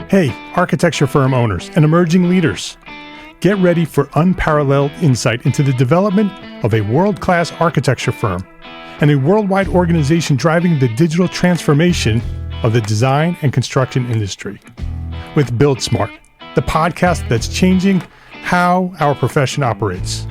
Hey, architecture firm owners and emerging leaders. Get ready for unparalleled insight into the development of a world-class architecture firm and a worldwide organization driving the digital transformation of the design and construction industry. With Build Smart, the podcast that's changing how our profession operates.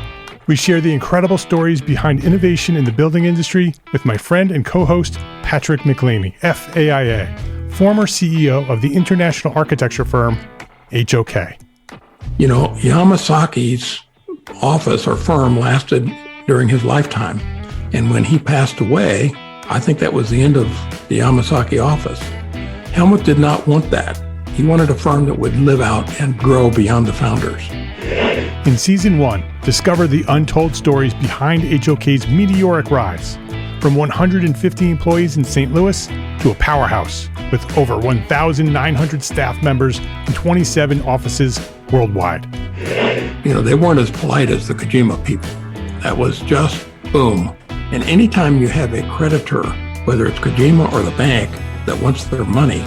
We share the incredible stories behind innovation in the building industry with my friend and co-host, Patrick McLeamy, FAIA, former CEO of the international architecture firm, HOK. You know, Yamasaki's office or firm lasted during his lifetime. And when he passed away, I think that was the end of the Yamasaki office. Helmut did not want that. He wanted a firm that would live out and grow beyond the founders. In Season 1, discover the untold stories behind HOK's meteoric rise, from 150 employees in St. Louis to a powerhouse with over 1,900 staff members and 27 offices worldwide. You know, they weren't as polite as the Kojima people. That was just boom. And anytime you have a creditor, whether it's Kojima or the bank, that wants their money,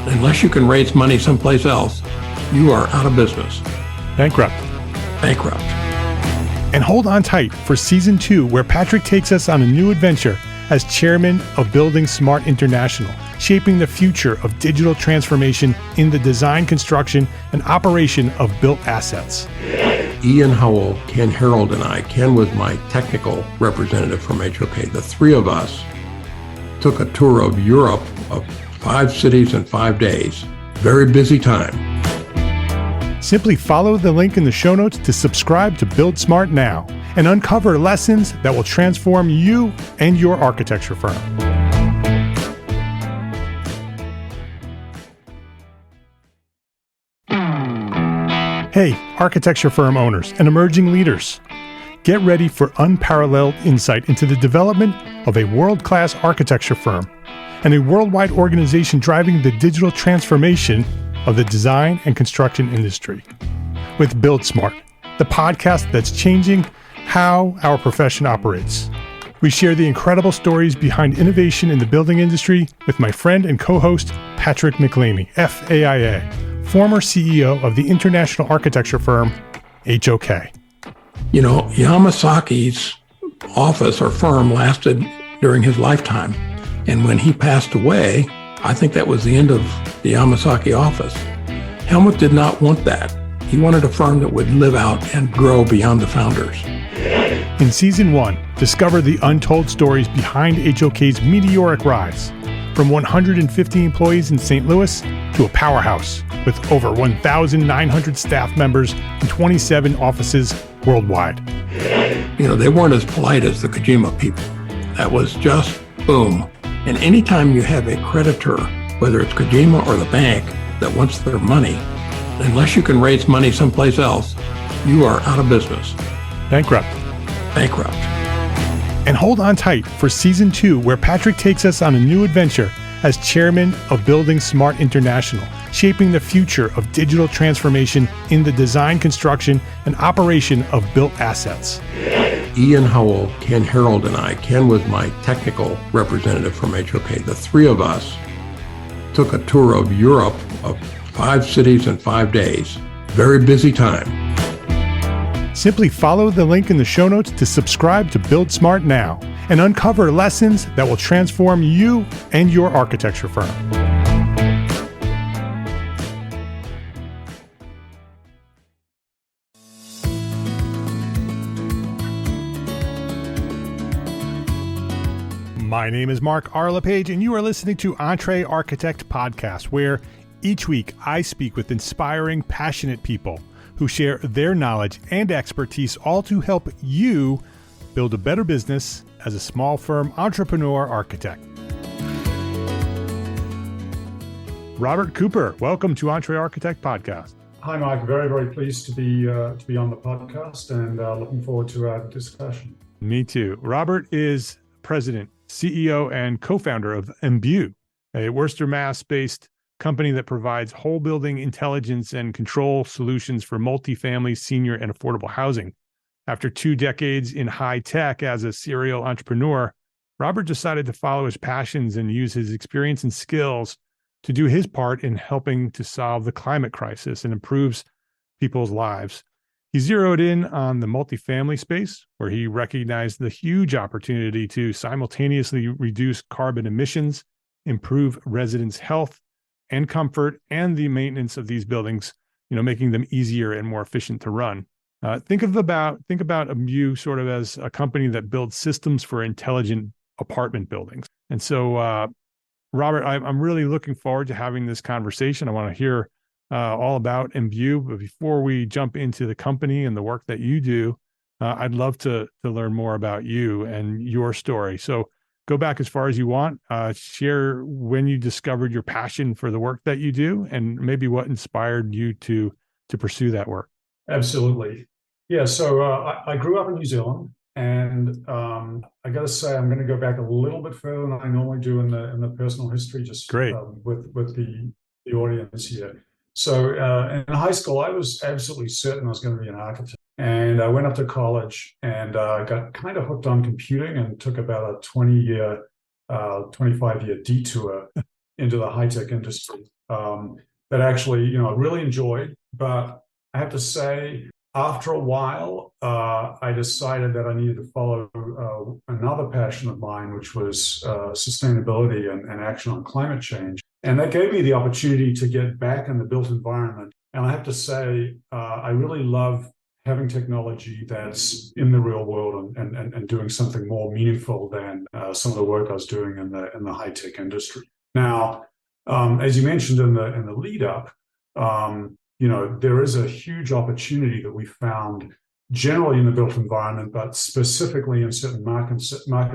unless you can raise money someplace else, you are out of business. Bankrupt. And hold on tight for Season 2, where Patrick takes us on a new adventure as chairman of Building Smart International, shaping the future of digital transformation in the design, construction, and operation of built assets. Ian Howell, Ken Harold, and I, Ken was my technical representative from HOK. The three of us took a tour of Europe of 5 cities in 5 days. Very busy time. Simply follow the link in the show notes to subscribe to Build Smart now and uncover lessons that will transform you and your architecture firm. Hey, architecture firm owners and emerging leaders. Get ready for unparalleled insight into the development of a world-class architecture firm and a worldwide organization driving the digital transformation of the design and construction industry. With Build Smart, the podcast that's changing how our profession operates. We share the incredible stories behind innovation in the building industry with my friend and co-host, Patrick McLeamy, FAIA, former CEO of the international architecture firm, HOK. You know, Yamasaki's office or firm lasted during his lifetime. And when he passed away, I think that was the end of the Yamasaki office. Helmut did not want that. He wanted a firm that would live out and grow beyond the founders. In Season 1, discover the untold stories behind HOK's meteoric rise, from 150 employees in St. Louis to a powerhouse with over 1,900 staff members and 27 offices worldwide. You know, they weren't as polite as the Kojima people. That was just boom. And anytime you have a creditor, whether it's Kojima or the bank, that wants their money, unless you can raise money someplace else, you are out of business. Bankrupt. And hold on tight for Season 2, where Patrick takes us on a new adventure as chairman of Building Smart International, shaping the future of digital transformation in the design, construction, and operation of built assets. Ian Howell, Ken Harold, and I, Ken was my technical representative from HOK. The three of us took a tour of Europe of 5 cities in 5 days. Very busy time. Simply follow the link in the show notes to subscribe to Build Smart now and uncover lessons that will transform you and your architecture firm. My name is Mark R. LePage, and you are listening to EntreArchitect podcast, where each week I speak with inspiring, passionate people who share their knowledge and expertise, all to help you build a better business as a small firm entrepreneur architect. Robert Cooper, welcome to EntreArchitect podcast. Hi, Mike. Very, very pleased to be on the podcast and looking forward to our discussion. Me too. Robert is president, CEO, and co-founder of Embue, a Worcester, Mass-based company that provides whole building intelligence and control solutions for multifamily, senior, and affordable housing. After 2 decades in high tech as a serial entrepreneur, Robert decided to follow his passions and use his experience and skills to do his part in helping to solve the climate crisis and improves people's lives. He zeroed in on the multifamily space, where he recognized the huge opportunity to simultaneously reduce carbon emissions, improve residents' health and comfort, and the maintenance of these buildings, making them easier and more efficient to run. Think about Embue sort of as a company that builds systems for intelligent apartment buildings. And so, Robert, I'm really looking forward to having this conversation. I want to hear all about Embue, but before we jump into the company and the work that you do, I'd love to learn more about you and your story. So go back as far as you want. Share when you discovered your passion for the work that you do, and maybe what inspired you to pursue that work. Absolutely. Yeah, so I grew up in New Zealand, and I got to say I'm going to go back a little bit further than I normally do in the personal history, just Great. With the audience here. So in high school, I was absolutely certain I was going to be an architect. And I went up to college and got kind of hooked on computing and took about a 25-year detour into the high-tech industry that actually, I really enjoyed. But I have to say, after a while, I decided that I needed to follow another passion of mine, which was sustainability and action on climate change. And that gave me the opportunity to get back in the built environment. And I have to say, I really love having technology that's in the real world and doing something more meaningful than some of the work I was doing in the high-tech industry. Now, as you mentioned in the lead up, there is a huge opportunity that we found generally in the built environment, but specifically in certain market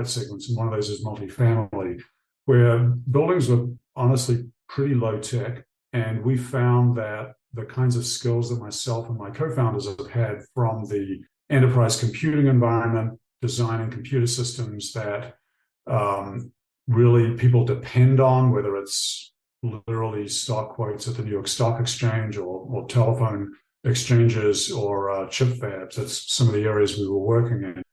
segments. And one of those is multifamily, where buildings were honestly pretty low tech. And we found that the kinds of skills that myself and my co-founders have had from the enterprise computing environment, designing computer systems that really people depend on, whether it's literally stock quotes at the New York Stock Exchange or telephone exchanges or chip fabs. That's some of the areas we were working in.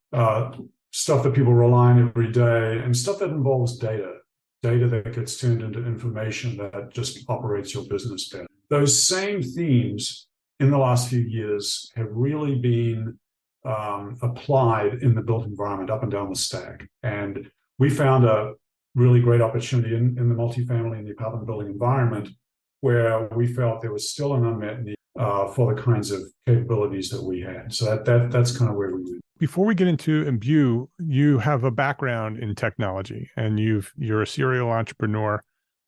Stuff that people rely on every day, and stuff that involves data that gets turned into information that just operates your business better. Those same themes in the last few years have really been applied in the built environment up and down the stack. And we found a really great opportunity in the multifamily and the apartment building environment, where we felt there was still an unmet need for the kinds of capabilities that we had. So that's kind of where we went. Before we get into Embue, you have a background in technology, and you're a serial entrepreneur.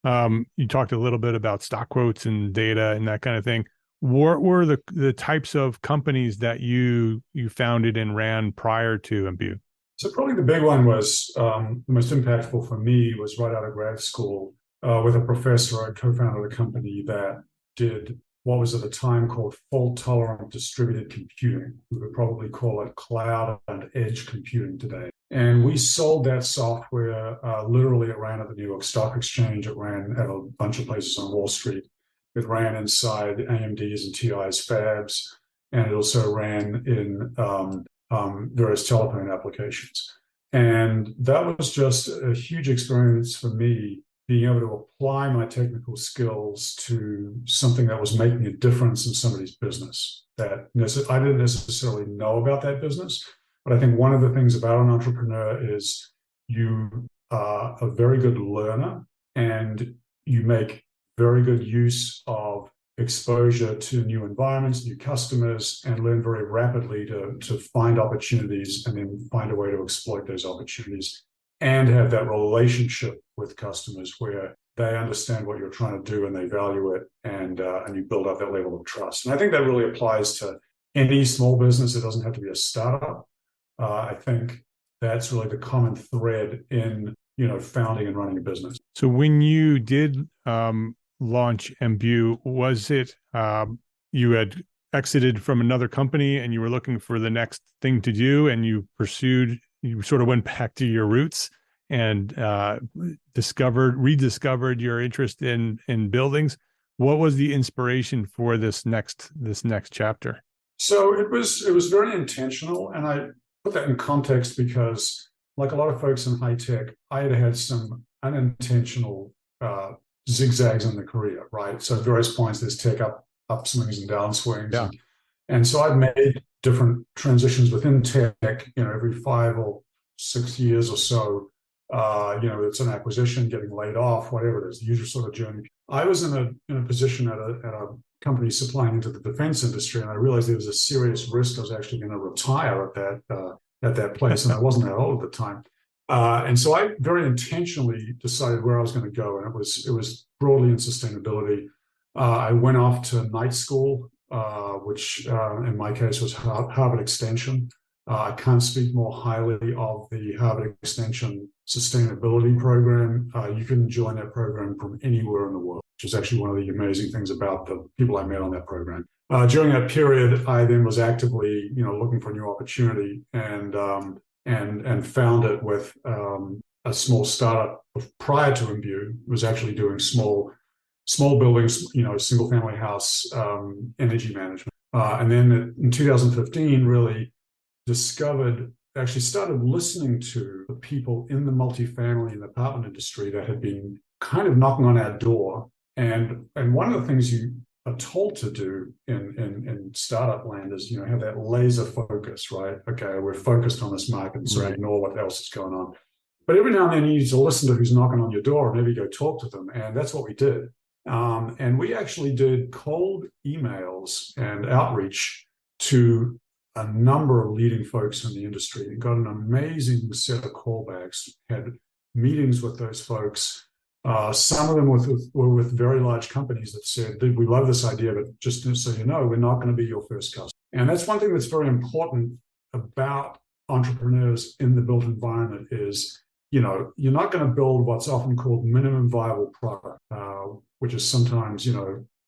You talked a little bit about stock quotes and data and that kind of thing. What were the types of companies that you founded and ran prior to Embue? So probably the big one was the most impactful for me was right out of grad school with a professor. I co-founded a company that did what was at the time called fault-tolerant distributed computing. We would probably call it cloud and edge computing today. And we sold that software. Literally, it ran at the New York Stock Exchange. It ran at a bunch of places on Wall Street. It ran inside AMD's and TI's fabs, and it also ran in various telephone applications. And that was just a huge experience for me, being able to apply my technical skills to something that was making a difference in somebody's business that I didn't necessarily know about that business. But I think one of the things about an entrepreneur is you are a very good learner, and you make very good use of exposure to new environments, new customers, and learn very rapidly to find opportunities and then find a way to exploit those opportunities, and have that relationship with customers where they understand what you're trying to do and they value it, and you build up that level of trust. And I think that really applies to any small business. It doesn't have to be a startup. I think that's really the common thread in founding and running a business. So when you did launch Embue, was it you had exited from another company and you were looking for the next thing to do, and you sort of went back to your roots and rediscovered your interest in buildings? What was the inspiration for this next chapter? So it was very intentional, and I put that in context because, like a lot of folks in high tech, I had some unintentional zigzags in the career, right? So at various points, there's tech upswings and downswings. Yeah. And so I've made different transitions within tech, every 5 or 6 years or so. It's an acquisition, getting laid off, whatever it is, the usual sort of journey. I was in a position at a company supplying into the defense industry, and I realized there was a serious risk I was actually going to retire at that place, and I wasn't that old at the time. And so I very intentionally decided where I was going to go, and it was broadly in sustainability. I went off to night school, which in my case was Harvard Extension. I can't speak more highly of the Harvard Extension sustainability program. You can join that program from anywhere in the world, which is actually one of the amazing things about the people I met on that program. During that period, I then was actively, looking for a new opportunity, and found it with a small startup prior to Embue. It was actually doing small buildings, single family house energy management. And then in 2015, really started listening to the people in the multifamily and apartment industry that had been kind of knocking on our door. And one of the things you are told to do in startup land is, have that laser focus, right? Okay, we're focused on this market, so ignore what else is going on. But every now and then you need to listen to who's knocking on your door and maybe go talk to them. And that's what we did. And we actually did cold emails and outreach to a number of leading folks in the industry, and got an amazing set of callbacks, had meetings with those folks. Some of them were with very large companies that said, we love this idea, but just so you know, we're not going to be your first customer. And that's one thing that's very important about entrepreneurs in the built environment is, you're not going to build what's often called minimum viable product, which is sometimes,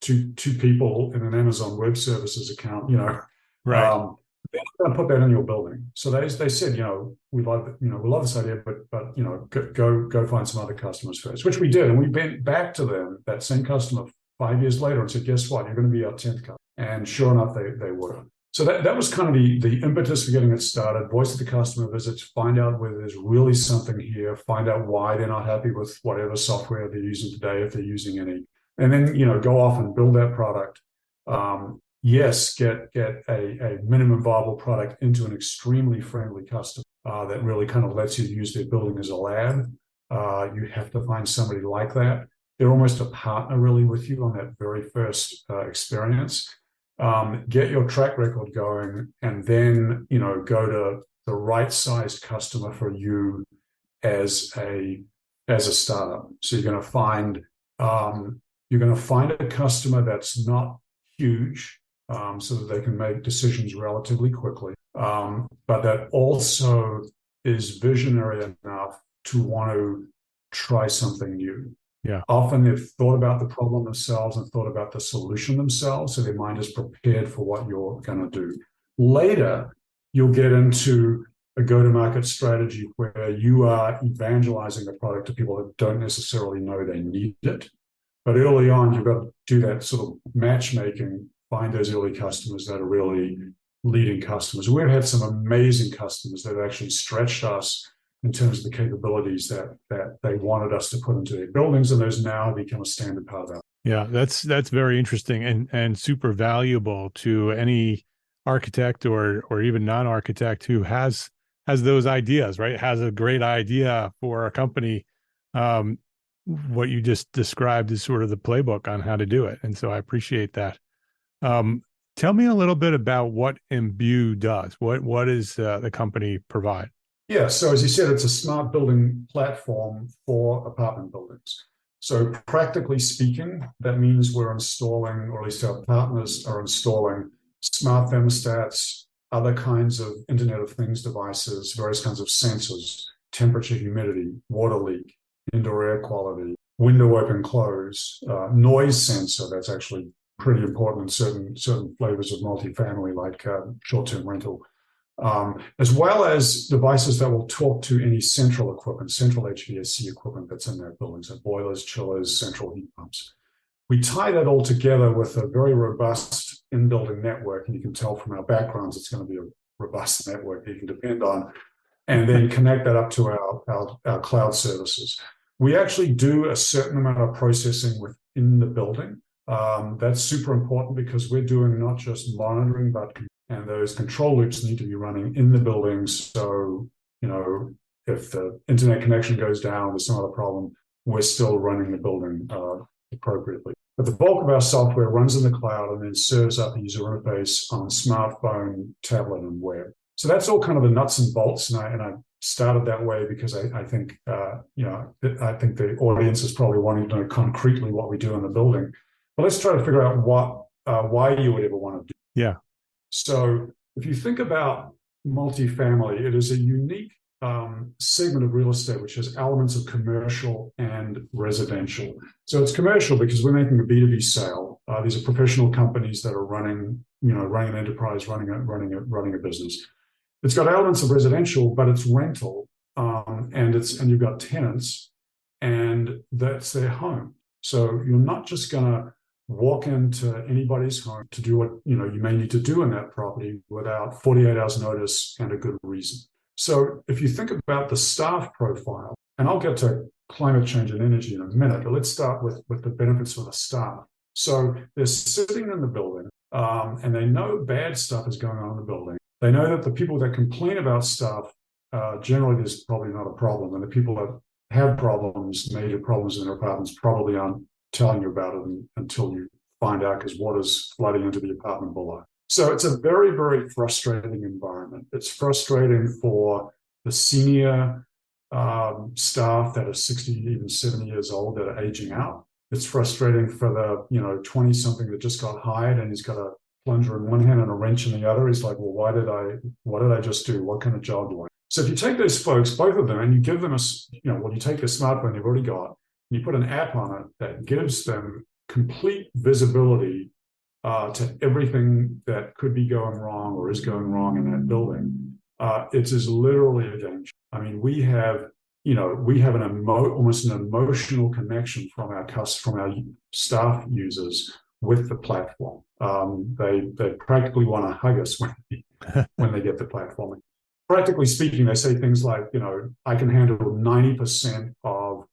two people in an Amazon Web Services account, Right. They're not going to put that in your building. So they said, we love this idea, but go find some other customers first, which we did. And we went back to them, that same customer 5 years later, and said, guess what? You're going to be our 10th customer. And sure enough, they were. So that was kind of the impetus for getting it started. Voice of the customer visits, find out whether there's really something here, find out why they're not happy with whatever software they're using today, if they're using any, and then go off and build that product. Yes, get a minimum viable product into an extremely friendly customer that really kind of lets you use their building as a lab. You have to find somebody like that. They're almost a partner really with you on that very first experience. Get your track record going, and then go to the right sized customer for you as a startup. So you're going to find a customer that's not huge, so that they can make decisions relatively quickly, but that also is visionary enough to want to try something new. Yeah. Often they've thought about the problem themselves and thought about the solution themselves, so their mind is prepared for what you're going to do. Later, you'll get into a go-to-market strategy where you are evangelizing the product to people that don't necessarily know they need it. But early on, you've got to do that sort of matchmaking, find those early customers that are really leading customers. We've had some amazing customers that have actually stretched us in terms of the capabilities that they wanted us to put into their buildings, and those now become a standard part of that. Yeah, that's very interesting and super valuable to any architect or even non-architect who has those ideas, right? Has a great idea for a company. What you just described is sort of the playbook on how to do it. And so I appreciate that. Tell me a little bit about what Embue does. What is the company provide? Yeah, so as you said, it's a smart building platform for apartment buildings. So practically speaking, that means we're installing, or at least our partners are installing, smart thermostats, other kinds of Internet of Things devices, various kinds of sensors, temperature, humidity, water leak, indoor air quality, window open, close, noise sensor. That's actually pretty important in certain flavors of multifamily, like short-term rental, as well as devices that will talk to any central equipment, central HVAC equipment that's in their buildings, like boilers, chillers, central heat pumps. We tie that all together with a very robust in-building network, and you can tell from our backgrounds it's going to be a robust network that you can depend on, and then connect that up to our cloud services. We actually do a certain amount of processing within the building. That's super important because we're doing not just monitoring, and those control loops need to be running in the building. So, if the internet connection goes down, there's some other problem, we're still running the building appropriately. But the bulk of our software runs in the cloud and then serves up a user interface on smartphone, tablet, and web. So that's all kind of the nuts and bolts. And I started that way because I think, I think the audience is probably wanting to know concretely what we do in the building. But let's try to figure out why you would ever want to do it. Yeah. So if you think about multifamily, it is a unique segment of real estate which has elements of commercial and residential. So it's commercial because we're making a B2B sale. These are professional companies that are running an enterprise, running a business. It's got elements of residential, but it's rental, and you've got tenants, and that's their home. So you're not just going to walk into anybody's home to do what you may need to do in that property without 48 hours notice and a good reason. So if you think about the staff profile, and I'll get to climate change and energy in a minute, but let's start with the benefits for the staff. So they're sitting in the building, and they know bad stuff is going on in the building. They know that the people that complain about stuff, generally there's probably not a problem. And the people that have problems, major problems in their apartments, probably aren't telling you about it until you find out because water's flooding into the apartment below. So it's a very, very frustrating environment. It's frustrating for the senior staff that are 60, even 70 years old that are aging out. It's frustrating for the 20-something that just got hired and he's got a plunger in one hand and a wrench in the other. He's like, well, what did I just do? What kind of job do I? So if you take those folks, both of them, and you give them you take their smartphone they've already got, and you put an app on it that gives them complete visibility to everything that could be going wrong or is going wrong in that building. It is literally a game changer. I mean, we have almost an emotional connection from our staff users with the platform. They practically want to hug us when they get the platform. Practically speaking, they say things like, I can handle 90% of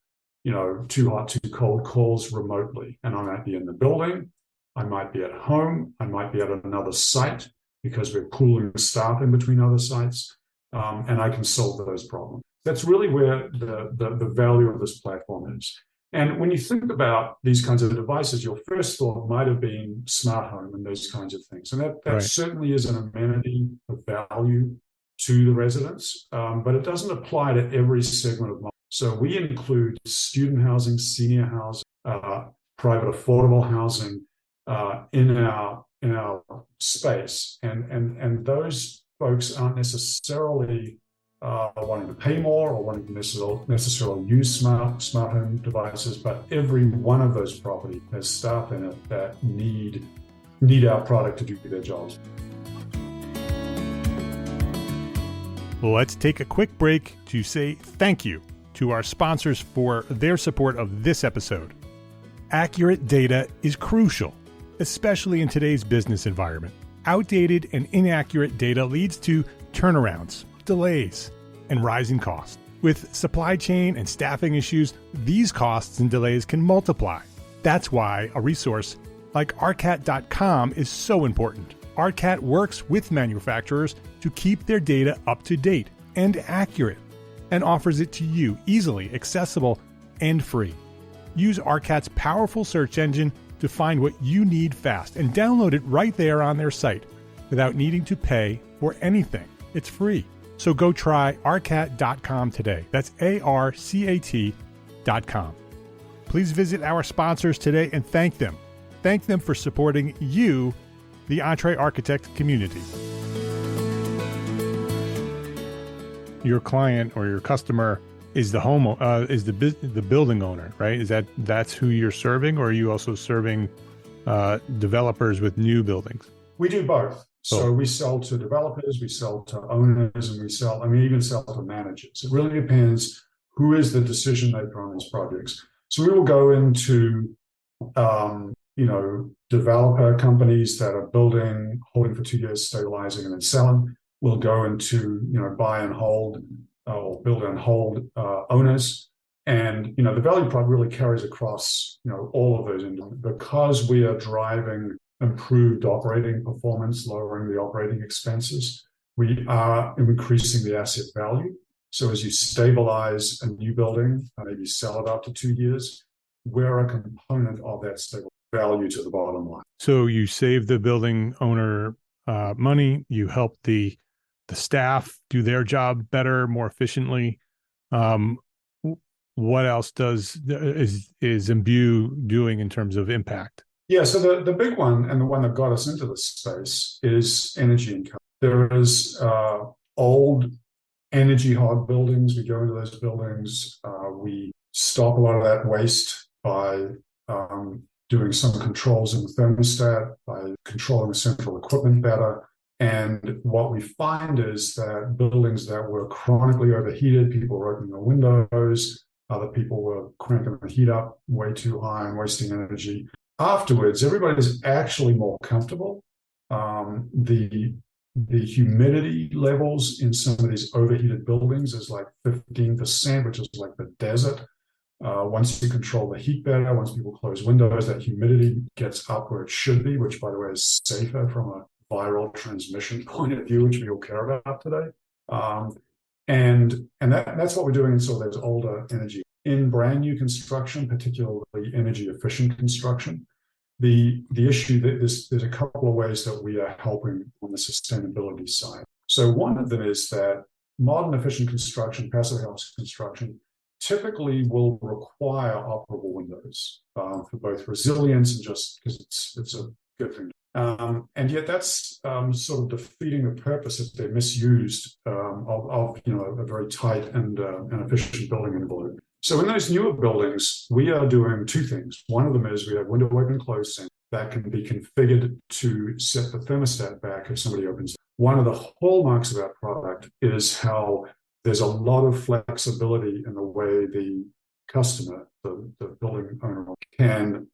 too hot, too cold calls remotely, and I might be in the building. I might be at home. I might be at another site because we're pooling staff in between other sites, and I can solve those problems. That's really where the value of this platform is. And when you think about these kinds of devices, your first thought might have been smart home and those kinds of things. And that right. Certainly is an amenity of value to the residents, but it doesn't apply to every segment of market. So we include student housing, senior housing, private affordable housing, in our space, and those folks aren't necessarily wanting to pay more or wanting to necessarily use smart home devices, but every one of those properties has staff in it that need our product to do their jobs. Let's take a quick break to say thank you to our sponsors for their support of this episode. Accurate data is crucial, especially in today's business environment. Outdated and inaccurate data leads to turnarounds, delays, and rising costs. With supply chain and staffing issues, these costs and delays can multiply. That's why a resource like arcat.com is so important. Arcat works with manufacturers to keep their data up to date and accurate, and offers it to you easily accessible and free. Use Arcat's powerful search engine to find what you need fast and download it right there on their site without needing to pay for anything. It's free. So go try arcat.com today. That's ARCAT.com. Please visit our sponsors today and thank them. Thank them for supporting you, the EntreArchitect community. Your client or your customer is the building owner, right? That's who you're serving, or are you also serving developers with new buildings? We do both. So we sell to developers, we sell to owners, and we even sell to managers. It really depends who is the decision maker on these projects. So we will go into developer companies that are building, holding for 2 years, stabilizing, and then selling. We'll go into buy and hold or build and hold owners. And the value prop really carries across all of those because we are driving improved operating performance, lowering the operating expenses. We are increasing the asset value. So as you stabilize a new building, maybe sell it after 2 years, we're a component of that stable value to the bottom line. So you save the building owner money. You help the staff do their job better, more efficiently. What else is Embue doing in terms of impact? Yeah, so the big one, and the one that got us into this space, is energy income. There is old energy hog buildings. We go into those buildings. We stop a lot of that waste by doing some controls in the thermostat, by controlling the central equipment better. And what we find is that buildings that were chronically overheated, people were opening the windows, other people were cranking the heat up way too high and wasting energy. Afterwards, everybody's actually more comfortable. The humidity levels in some of these overheated buildings is like 15%, which is like the desert. Once you control the heat better, once people close windows, that humidity gets up where it should be, which, by the way, is safer from a viral transmission point of view, which we all care about today. And that's what we're doing in sort of those older energy. In brand new construction, particularly energy efficient construction, the issue that there's a couple of ways that we are helping on the sustainability side. So one of them is that modern efficient construction, passive house construction, typically will require operable windows for both resilience and just because it's a good thing. And yet that's sort of defeating the purpose if they're misused of a very tight and efficient building envelope. So in those newer buildings, we are doing two things. One of them is we have window open close sync that can be configured to set the thermostat back if somebody opens it. One of the hallmarks of our product is how there's a lot of flexibility in the way the customer, the building owner, can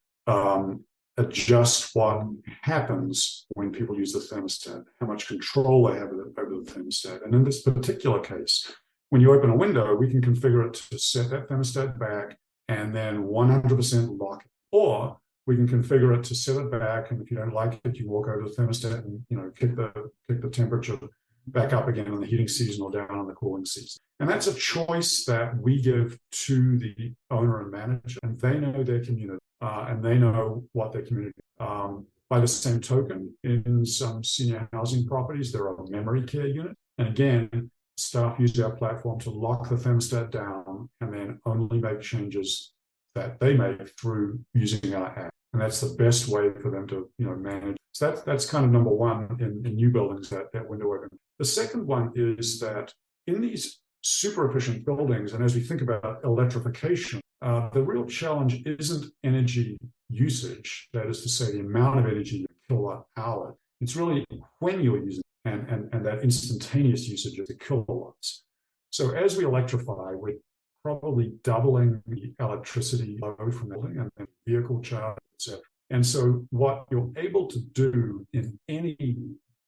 adjust what happens when people use the thermostat, how much control they have over the thermostat. And in this particular case, when you open a window, we can configure it to set that thermostat back and then 100% lock it. Or we can configure it to set it back, and if you don't like it, you walk over to the thermostat and kick the temperature back up again in the heating season or down in the cooling season. And that's a choice that we give to the owner and manager, and they know their community and they know what their community is. By the same token, in some senior housing properties, there are memory care units. And again, staff use our platform to lock the thermostat down and then only make changes that they make through using our app. And that's the best way for them to manage. So that's kind of number one in new buildings, that window open. The second one is that in these super efficient buildings, and as we think about electrification, the real challenge isn't energy usage, that is to say, the amount of energy per kilowatt hour. It's really when you're using it and that instantaneous usage of the kilowatts. So as we electrify, we're probably doubling the electricity load from the building and then vehicle charge, etc. And so what you're able to do in any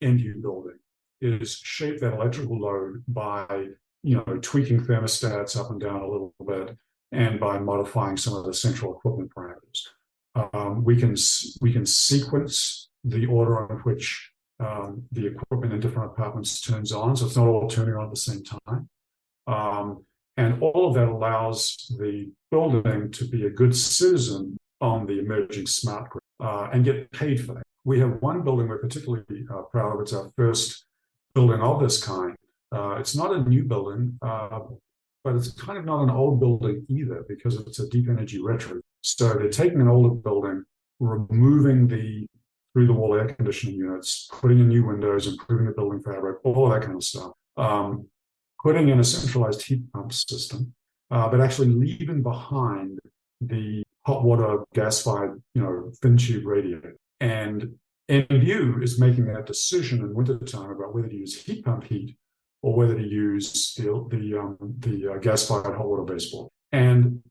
Embue building is shape that electrical load by tweaking thermostats up and down a little bit, and by modifying some of the central equipment parameters. We can sequence the order in which the equipment in different apartments turns on, so it's not all turning on at the same time. And all of that allows the building to be a good citizen on the emerging smart grid and get paid for that. We have one building we're particularly proud of. It's our first building of this kind. It's not a new building, but it's kind of not an old building either, because it's a deep energy retro. So they're taking an older building, removing the through-the-wall air conditioning units, putting in new windows, improving the building fabric, all that kind of stuff. Putting in a centralized heat pump system, but actually leaving behind the hot water gas-fired, thin tube radiator. And Embue is making that decision in wintertime about whether to use heat pump heat or whether to use the gas-fired hot water baseboard. And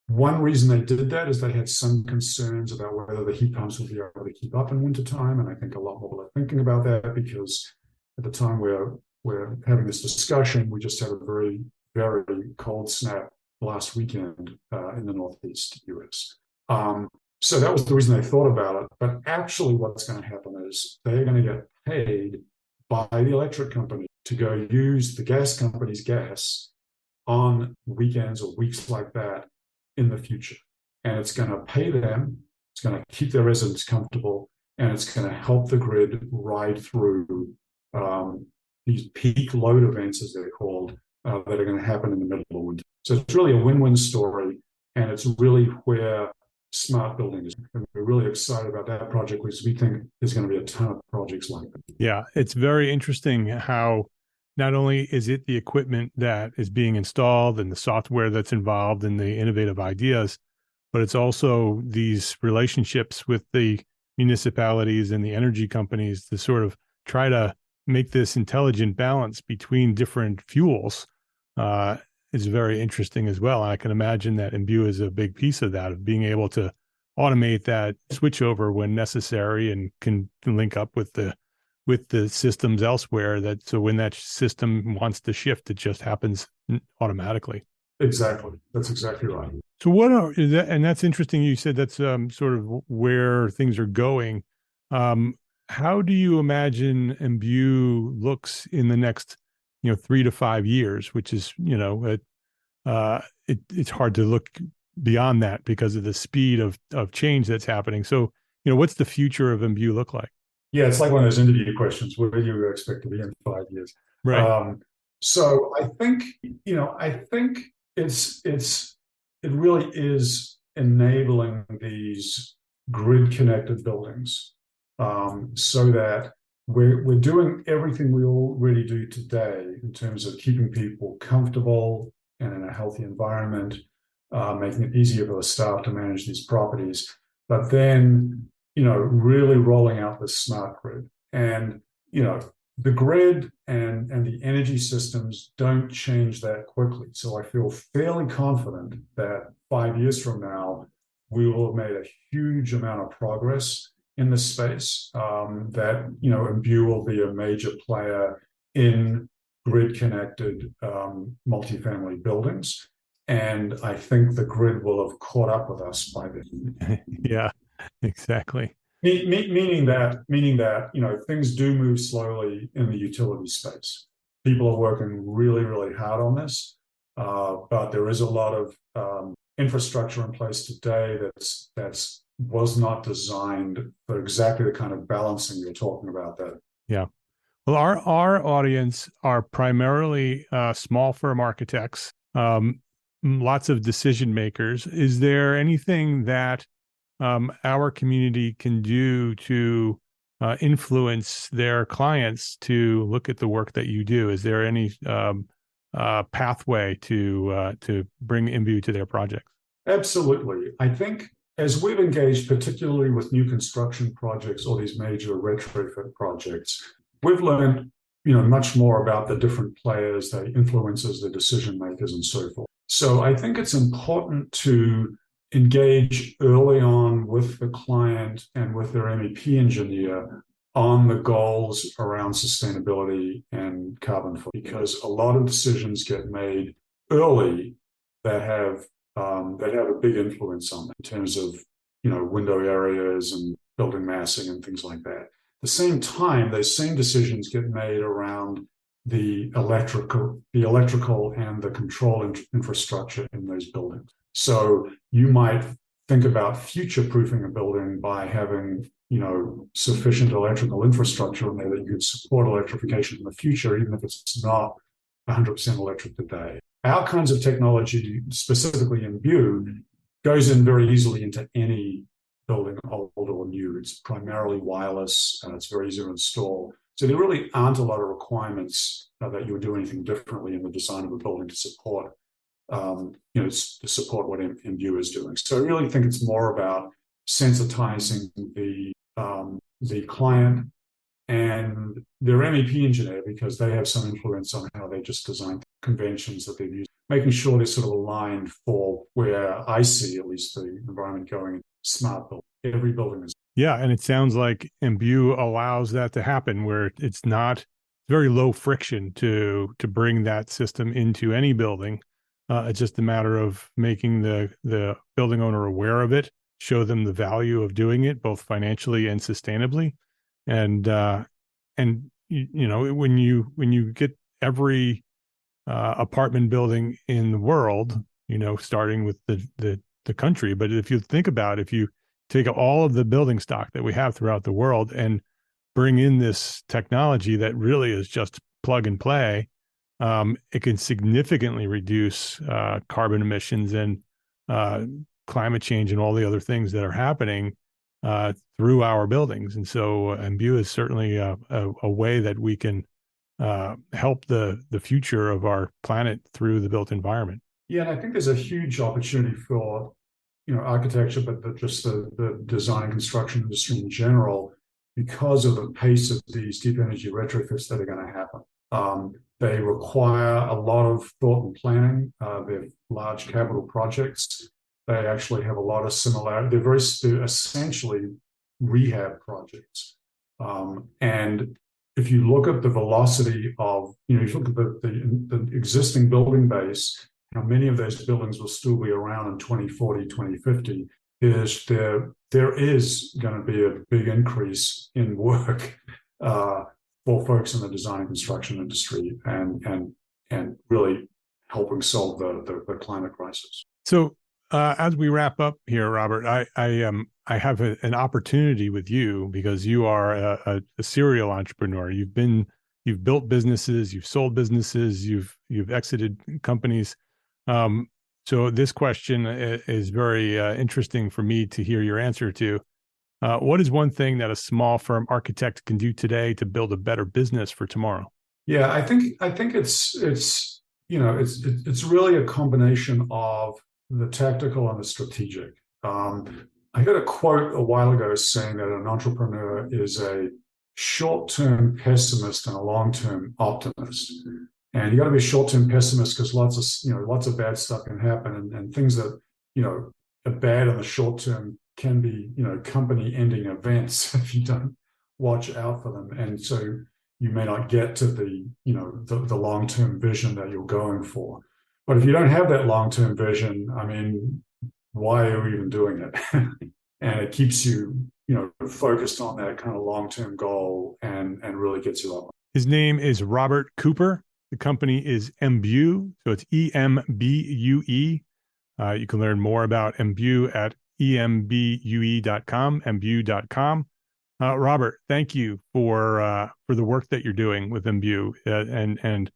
one reason they did that is they had some concerns about whether the heat pumps would be able to keep up in wintertime. And I think a lot more are thinking about that, because at the time we're having this discussion, we just had a very, very cold snap last weekend in the Northeast US. So that was the reason they thought about it. But actually, what's going to happen is they're going to get paid by the electric company to go use the gas company's gas on weekends or weeks like that in the future. And it's going to pay them, it's going to keep their residents comfortable, and it's going to help the grid ride through these peak load events, as they're called, that are going to happen in the middle of winter. So it's really a win-win story, and it's really where smart building is. And we're really excited about that project because we think there's going to be a ton of projects like that. Yeah, it's very interesting how not only is it the equipment that is being installed and the software that's involved and the innovative ideas, but it's also these relationships with the municipalities and the energy companies to sort of try to make this intelligent balance between different fuels is very interesting as well. And I can imagine that Embue is a big piece of that, of being able to automate that switchover when necessary and can link up with the systems elsewhere, that so when that system wants to shift, it just happens automatically. Exactly. That's exactly right. So and that's interesting. You said that's sort of where things are going. How do you imagine Embue looks in the next, 3 to 5 years, which is, it's hard to look beyond that because of the speed of change that's happening. So, what's the future of Embue look like? Yeah, it's like one of those interview questions. Where do you expect to be in 5 years? Right. So I think, it really is enabling these grid connected buildings, so that we're doing everything we already do today in terms of keeping people comfortable and in a healthy environment, making it easier for the staff to manage these properties, but then really rolling out the smart grid. And the grid and the energy systems don't change that quickly. So I feel fairly confident that 5 years from now, we will have made a huge amount of progress in this space, that, Embue will be a major player in grid-connected multifamily buildings. And I think the grid will have caught up with us by then. Yeah, exactly. Meaning that things do move slowly in the utility space. People are working really, really hard on this, but there is a lot of infrastructure in place today that's was not designed for exactly the kind of balancing you're talking about there. Yeah. Well, our audience are primarily small firm architects, lots of decision makers. Is there anything that our community can do to influence their clients to look at the work that you do? Is there any pathway to bring Embue to their projects? Absolutely. I think as we've engaged, particularly with new construction projects or these major retrofit projects, we've learned, much more about the different players, the influencers, the decision makers, and so forth. So I think it's important to engage early on with the client and with their MEP engineer on the goals around sustainability and carbon footprint, because a lot of decisions get made early that have a big influence on them in terms of window areas and building massing and things like that. At the same time, those same decisions get made around the electrical and the control infrastructure in those buildings. So you might think about future-proofing a building by having sufficient electrical infrastructure in there that you could support electrification in the future, even if it's not 100% electric today. Our kinds of technology, specifically Embue, goes in very easily into any building, old or new. It's primarily wireless, and it's very easy to install. So there really aren't a lot of requirements that you would do anything differently in the design of a building to support, to support what Embue is doing. So I really think it's more about sensitizing the client and their MEP engineer, because they have some influence on how they just design conventions that they've used, making sure they're sort of aligned for where I see at least the environment going. Smart building. Every building is. Yeah, and it sounds like Embue allows that to happen, where it's not very low friction to bring that system into any building. It's just a matter of making the building owner aware of it, show them the value of doing it, both financially and sustainably. And when you get every apartment building in the world, starting with the country, but if you think about, if you take all of the building stock that we have throughout the world and bring in this technology that really is just plug and play, it can significantly reduce carbon emissions and climate change and all the other things that are happening through our buildings. And so Embue is certainly a way that we can help the future of our planet through the built environment. Yeah, and I think there's a huge opportunity for architecture, but just the design and construction industry in general, because of the pace of these deep energy retrofits that are going to happen. They require a lot of thought and planning. They're large capital projects. They actually have a lot of similarity. They're essentially rehab projects. And if you look at the velocity of, if you look at the existing building base, how many of those buildings will still be around in 2040, 2050, there is going to be a big increase in work for folks in the design and construction industry, and really helping solve the climate crisis. So as we wrap up here, Robert, I have an opportunity with you, because you are a serial entrepreneur. You've built businesses, you've sold businesses, you've exited companies. So this question is very interesting for me to hear your answer to. What is one thing that a small firm architect can do today to build a better business for tomorrow? Yeah, I think it's really a combination of the tactical and the strategic. I got a quote a while ago saying that an entrepreneur is a short-term pessimist and a long-term optimist. And you got to be a short-term pessimist because lots of bad stuff can happen, and things that are bad in the short term can be company-ending events if you don't watch out for them. And so you may not get to the long-term vision that you're going for. But if you don't have that long-term vision, I mean, why are you even doing it? And it keeps you focused on that kind of long-term goal and really gets you up. His name is Robert Cooper. The company is Embue, so it's EMBUE. You can learn more about Embue at embue.com, embue.com. Robert, thank you for the work that you're doing with Embue and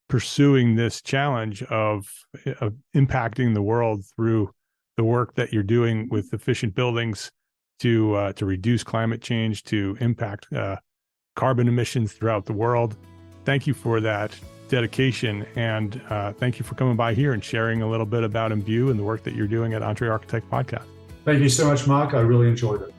pursuing this challenge of impacting the world through the work that you're doing with efficient buildings to reduce climate change, to impact carbon emissions throughout the world. Thank you for that dedication, and thank you for coming by here and sharing a little bit about Embue and the work that you're doing at EntreArchitect Podcast. Thank you so much, Mark. I really enjoyed it.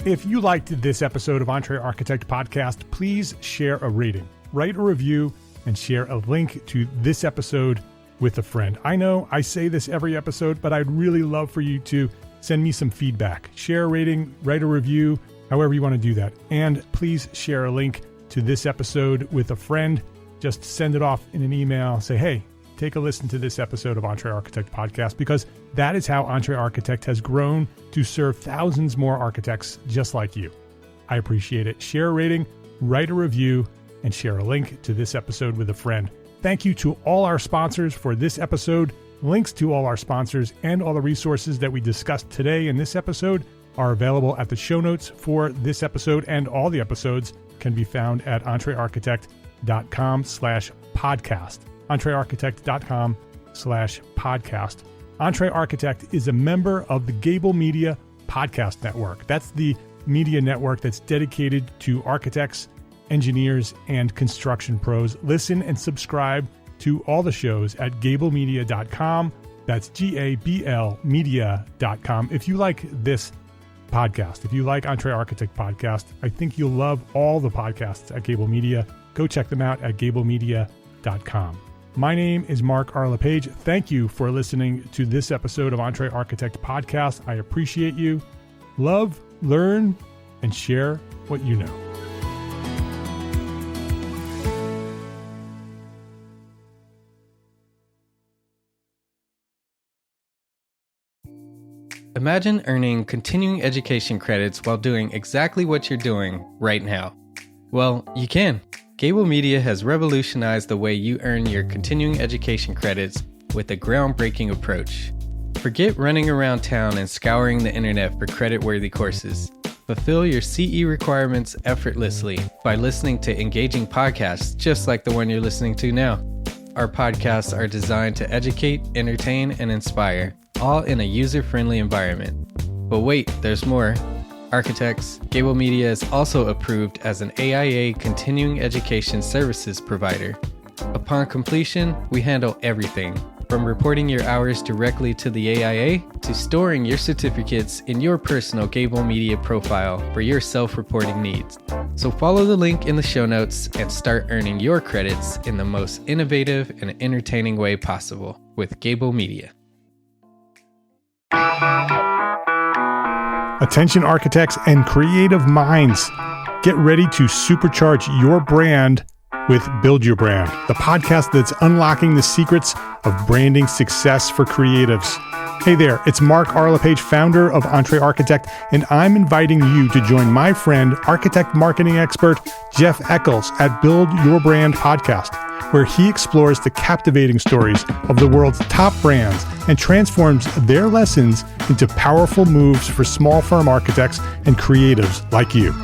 If you liked this episode of EntreArchitect Podcast, please share a rating, write a review, and share a link to this episode with a friend. I know I say this every episode, but I'd really love for you to send me some feedback. Share a rating, write a review, however you want to do that. And please share a link to this episode with a friend. Just send it off in an email. Say, hey, take a listen to this episode of EntreArchitect Podcast, because that is how EntreArchitect has grown to serve thousands more architects just like you. I appreciate it. Share a rating, write a review, and share a link to this episode with a friend. Thank you to all our sponsors for this episode. Links to all our sponsors and all the resources that we discussed today in this episode are available at the show notes for this episode, and all the episodes can be found at entrearchitect.com/podcast. entrearchitect.com/podcast. EntreArchitect is a member of the Gable Media Podcast Network. That's the media network that's dedicated to architects, engineers, and construction pros. Listen and subscribe to all the shows at gablemedia.com. That's GABL media.com. If you like this podcast, if you like EntreArchitect Podcast, I think you'll love all the podcasts at Gable Media. Go check them out at gablemedia.com. My name is Mark R. LePage. Thank you for listening to this episode of EntreArchitect Podcast. I appreciate you. Love, learn, and share what you know. Imagine earning continuing education credits while doing exactly what you're doing right now. Well, you can. Gable Media has revolutionized the way you earn your continuing education credits with a groundbreaking approach. Forget running around town and scouring the internet for credit-worthy courses. Fulfill your CE requirements effortlessly by listening to engaging podcasts just like the one you're listening to now. Our podcasts are designed to educate, entertain, and inspire, all in a user-friendly environment. But wait, there's more. Architects, Gable Media is also approved as an AIA continuing education services provider. Upon completion, we handle everything, from reporting your hours directly to the AIA to storing your certificates in your personal Gable Media profile for your self-reporting needs. So follow the link in the show notes and start earning your credits in the most innovative and entertaining way possible with Gable Media. Attention architects and creative minds, get ready to supercharge your brand with Build Your Brand, the podcast that's unlocking the secrets of branding success for creatives. Hey there, it's Mark Arlepage, founder of EntreArchitect, and I'm inviting you to join my friend, architect marketing expert Jeff Eccles at Build Your Brand podcast, where he explores the captivating stories of the world's top brands and transforms their lessons into powerful moves for small firm architects and creatives like you.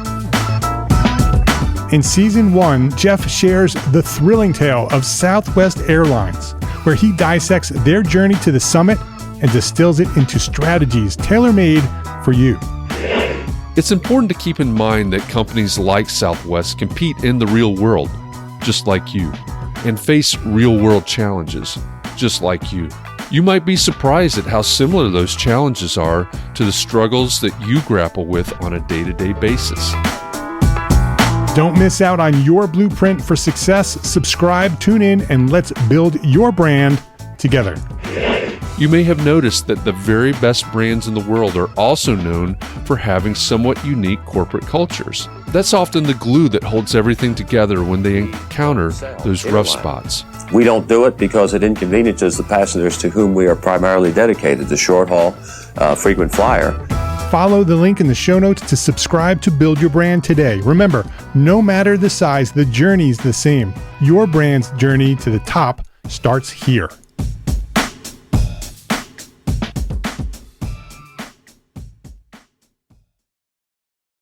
In Season 1, Jeff shares the thrilling tale of Southwest Airlines, where he dissects their journey to the summit and distills it into strategies tailor-made for you. It's important to keep in mind that companies like Southwest compete in the real world, just like you, and face real-world challenges, just like you. You might be surprised at how similar those challenges are to the struggles that you grapple with on a day-to-day basis. Don't miss out on your blueprint for success. Subscribe, tune in, and let's build your brand together. You may have noticed that the very best brands in the world are also known for having somewhat unique corporate cultures. That's often the glue that holds everything together when they encounter those rough spots. We don't do it because it inconveniences the passengers to whom we are primarily dedicated, the short haul, frequent flyer. Follow the link in the show notes to subscribe to Build Your Brand today. Remember, no matter the size, the journey's the same. Your brand's journey to the top starts here.